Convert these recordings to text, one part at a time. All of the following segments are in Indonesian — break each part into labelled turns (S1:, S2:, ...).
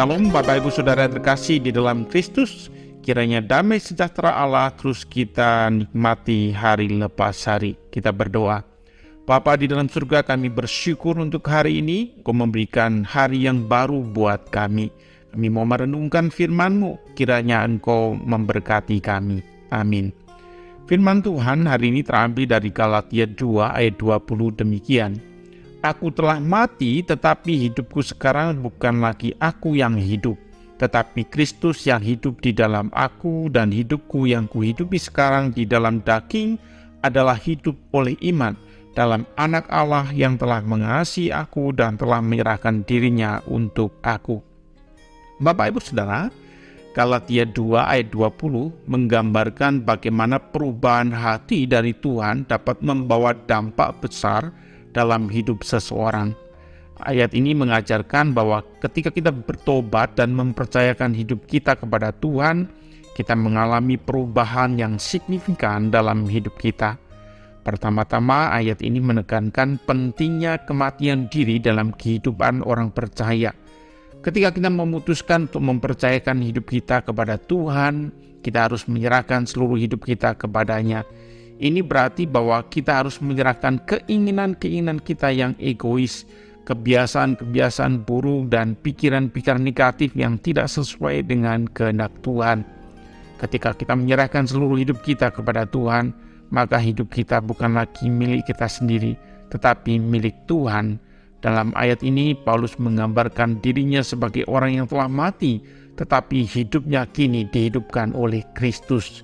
S1: Shalom Bapak Ibu Saudara terkasih di dalam Kristus. Kiranya damai sejahtera Allah terus kita nikmati hari lepas hari. Kita berdoa. Bapa di dalam surga, kami bersyukur untuk hari ini. Engkau memberikan hari yang baru buat kami. Kami mau merenungkan firman-Mu. Kiranya Engkau memberkati kami. Amin. Firman Tuhan hari ini terambil dari Galatia 2 ayat 20 demikian. Aku telah mati, tetapi hidupku sekarang bukan lagi aku yang hidup, tetapi Kristus yang hidup di dalam aku, dan hidupku yang kuhidupi sekarang di dalam daging adalah hidup oleh iman dalam Anak Allah yang telah mengasihi aku dan telah menyerahkan dirinya untuk aku. Bapak Ibu Saudara, Galatia 2 ayat 20 menggambarkan bagaimana perubahan hati dari Tuhan dapat membawa dampak besar dalam hidup seseorang. Ayat ini mengajarkan bahwa ketika kita bertobat dan mempercayakan hidup kita kepada Tuhan, kita mengalami perubahan yang signifikan dalam hidup kita. Pertama-tama, ayat ini menekankan pentingnya kematian diri dalam kehidupan orang percaya. Ketika kita memutuskan untuk mempercayakan hidup kita kepada Tuhan, kita harus menyerahkan seluruh hidup kita kepadanya. Ini berarti bahwa kita harus menyerahkan keinginan-keinginan kita yang egois, kebiasaan-kebiasaan buruk, dan pikiran-pikiran negatif yang tidak sesuai dengan kehendak Tuhan. Ketika kita menyerahkan seluruh hidup kita kepada Tuhan, maka hidup kita bukan lagi milik kita sendiri, tetapi milik Tuhan. Dalam ayat ini, Paulus menggambarkan dirinya sebagai orang yang telah mati, tetapi hidupnya kini dihidupkan oleh Kristus.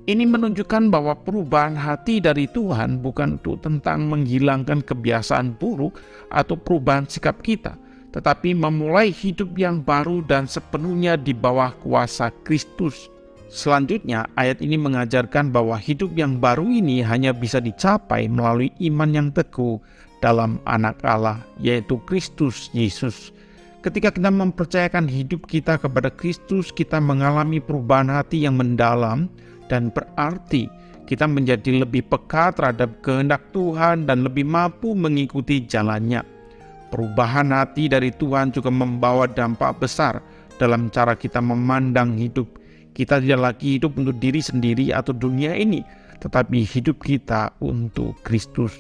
S1: Ini menunjukkan bahwa perubahan hati dari Tuhan bukan untuk tentang menghilangkan kebiasaan buruk atau perubahan sikap kita, tetapi memulai hidup yang baru dan sepenuhnya di bawah kuasa Kristus. Selanjutnya, ayat ini mengajarkan bahwa hidup yang baru ini hanya bisa dicapai melalui iman yang teguh dalam Anak Allah, yaitu Kristus Yesus. Ketika kita mempercayakan hidup kita kepada Kristus, kita mengalami perubahan hati yang mendalam, dan berarti kita menjadi lebih peka terhadap kehendak Tuhan dan lebih mampu mengikuti jalannya. Perubahan hati dari Tuhan juga membawa dampak besar dalam cara kita memandang hidup. Kita tidak lagi hidup untuk diri sendiri atau dunia ini, tetapi hidup kita untuk Kristus.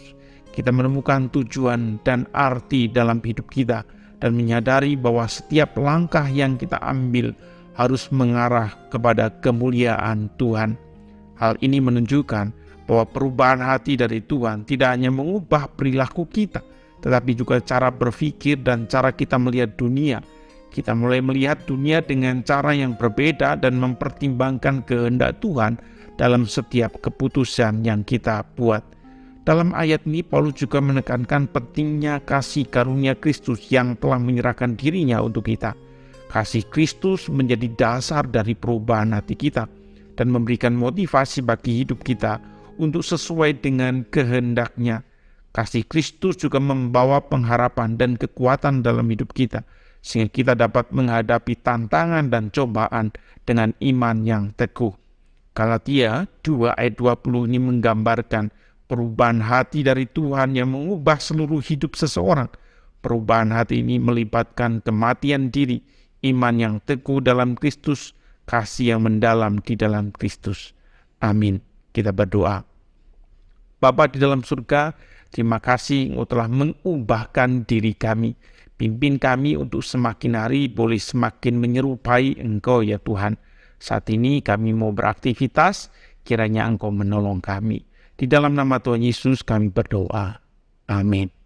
S1: Kita menemukan tujuan dan arti dalam hidup kita dan menyadari bahwa setiap langkah yang kita ambil harus mengarah kepada kemuliaan Tuhan. Hal ini menunjukkan bahwa perubahan hati dari Tuhan tidak hanya mengubah perilaku kita, tetapi juga cara berpikir dan cara kita melihat dunia. Kita mulai melihat dunia dengan cara yang berbeda dan mempertimbangkan kehendak Tuhan dalam setiap keputusan yang kita buat. Dalam ayat ini, Paulus juga menekankan pentingnya kasih karunia Kristus yang telah menyerahkan dirinya untuk kita. Kasih Kristus menjadi dasar dari perubahan hati kita dan memberikan motivasi bagi hidup kita untuk sesuai dengan kehendak-Nya. Kasih Kristus juga membawa pengharapan dan kekuatan dalam hidup kita, sehingga kita dapat menghadapi tantangan dan cobaan dengan iman yang teguh. Galatia 2 ayat 20 ini menggambarkan perubahan hati dari Tuhan yang mengubah seluruh hidup seseorang. Perubahan hati ini melibatkan kematian diri, iman yang teguh dalam Kristus, kasih yang mendalam di dalam Kristus. Amin. Kita berdoa. Bapa di dalam surga, terima kasih Engkau telah mengubahkan diri kami. Pimpin kami untuk semakin hari boleh semakin menyerupai Engkau ya Tuhan. Saat ini kami mau beraktivitas, kiranya Engkau menolong kami. Di dalam nama Tuhan Yesus kami berdoa. Amin.